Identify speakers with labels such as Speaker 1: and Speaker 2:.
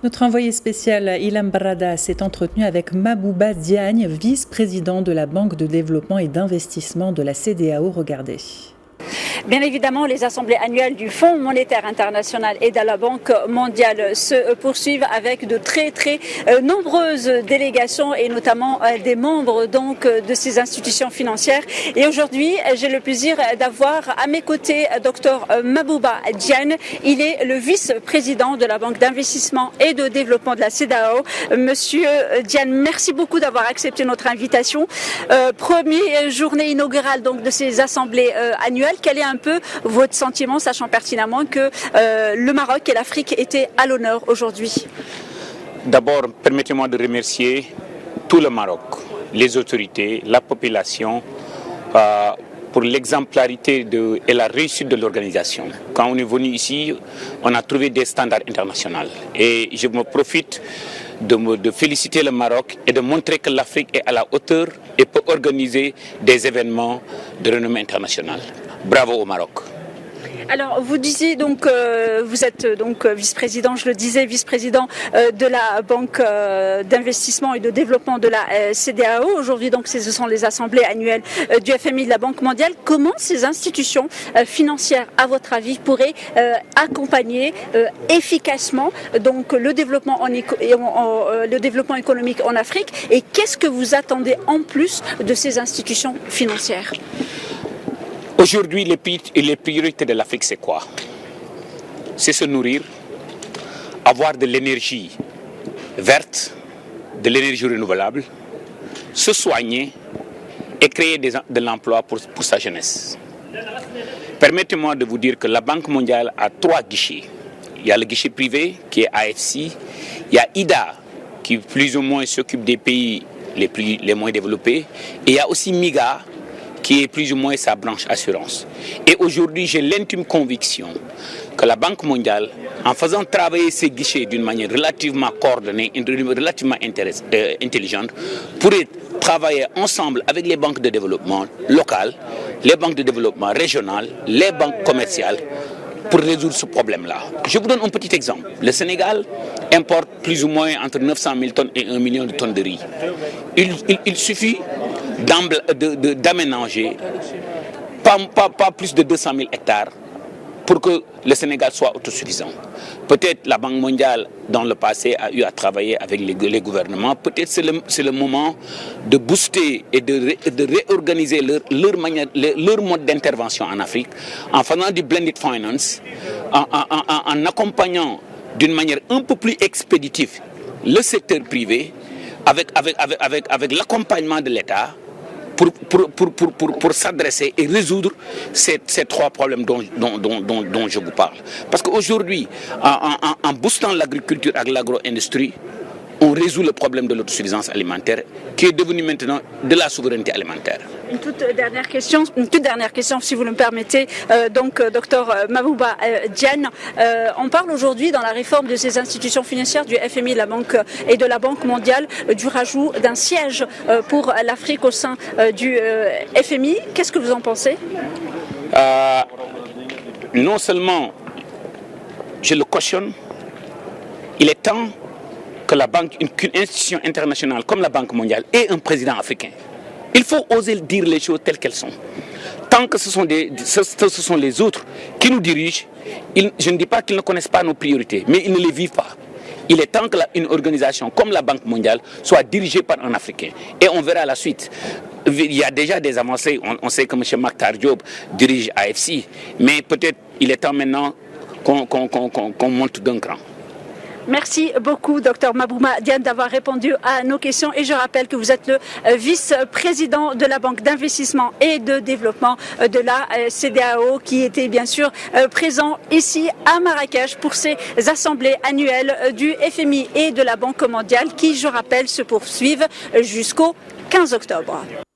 Speaker 1: Notre envoyé spécial Ilham Barada s'est entretenu avec Mabouba Diagne, vice-président de la Banque de développement et d'investissement de la CEDEAO. Regardez.
Speaker 2: Bien évidemment, les assemblées annuelles du Fonds monétaire international et de la Banque mondiale se poursuivent avec de très nombreuses délégations et notamment des membres donc de ces institutions financières. Et aujourd'hui, j'ai le plaisir d'avoir à mes côtés Dr Mabouba Diagne. Il est le vice-président de la Banque d'investissement et de développement de la CEDEAO. Monsieur Diagne, merci beaucoup d'avoir accepté notre invitation. Première journée inaugurale donc de ces assemblées annuelles. Quel est un peu votre sentiment, sachant pertinemment que le Maroc et l'Afrique étaient à l'honneur aujourd'hui?
Speaker 3: D'abord, permettez-moi de remercier tout le Maroc, les autorités, la population, pour l'exemplarité et la réussite de l'organisation. Quand on est venu ici, on a trouvé des standards internationaux. Et je me profite de féliciter le Maroc et de montrer que l'Afrique est à la hauteur et peut organiser des événements de renommée internationale. Bravo au Maroc.
Speaker 2: Alors, vous disiez donc, vous êtes donc vice-président, je le disais, vice-président de la Banque d'investissement et de développement de la CEDEAO. Aujourd'hui, donc, ce sont les assemblées annuelles du FMI de la Banque mondiale. Comment ces institutions financières, à votre avis, pourraient accompagner efficacement donc le développement économique en Afrique? Et qu'est-ce que vous attendez en plus de ces institutions financières?
Speaker 3: Aujourd'hui, les priorités de l'Afrique, c'est quoi? C'est se nourrir, avoir de l'énergie verte, de l'énergie renouvelable, se soigner et créer de l'emploi pour sa jeunesse. Permettez-moi de vous dire que la Banque mondiale a 3 guichets. Il y a le guichet privé qui est AFC, il y a IDA qui plus ou moins s'occupe des pays les moins développés, et il y a aussi MIGA qui est plus ou moins sa branche assurance. Et aujourd'hui, j'ai l'intime conviction que la Banque mondiale, en faisant travailler ces guichets d'une manière relativement coordonnée, relativement intelligente, pourrait travailler ensemble avec les banques de développement locales, les banques de développement régionales, les banques commerciales, pour résoudre ce problème-là. Je vous donne un petit exemple. Le Sénégal importe plus ou moins entre 900 000 tonnes et 1 million de tonnes de riz. Il suffit d'aménager pas plus de 200 000 hectares pour que le Sénégal soit autosuffisant. Peut-être la Banque mondiale, dans le passé, a eu à travailler avec les gouvernements. Peut-être c'est le moment de booster et de réorganiser leur mode d'intervention en Afrique en faisant du blended finance, en accompagnant d'une manière un peu plus expéditive le secteur privé avec l'accompagnement de l'État pour s'adresser et résoudre ces 3 problèmes dont je vous parle. Parce qu'aujourd'hui, en boostant l'agriculture avec l'agro-industrie, on résout le problème de l'autosuffisance alimentaire qui est devenu maintenant de la souveraineté alimentaire.
Speaker 2: Une toute dernière question, si vous le permettez, donc docteur Mabouba Diagne. On parle aujourd'hui dans la réforme de ces institutions financières du FMI et de la Banque mondiale du rajout d'un siège pour l'Afrique au sein du FMI. Qu'est-ce que vous en pensez?
Speaker 3: Non seulement je le cautionne, il est temps qu'une institution internationale comme la Banque mondiale ait un président africain. Il faut oser dire les choses telles qu'elles sont. Tant que ce sont les autres qui nous dirigent, je ne dis pas qu'ils ne connaissent pas nos priorités, mais ils ne les vivent pas. Il est temps qu'une organisation comme la Banque mondiale soit dirigée par un Africain. Et on verra la suite. Il y a déjà des avancées. On sait que M. Makhtar Diop dirige AFC, mais peut-être il est temps maintenant qu'on monte d'un cran.
Speaker 2: Merci beaucoup, Dr Mabouba Diagne, d'avoir répondu à nos questions. Et je rappelle que vous êtes le vice-président de la Banque d'investissement et de développement de la CEDEAO, qui était bien sûr présent ici à Marrakech pour ces assemblées annuelles du FMI et de la Banque mondiale qui, je rappelle, se poursuivent jusqu'au 15 octobre.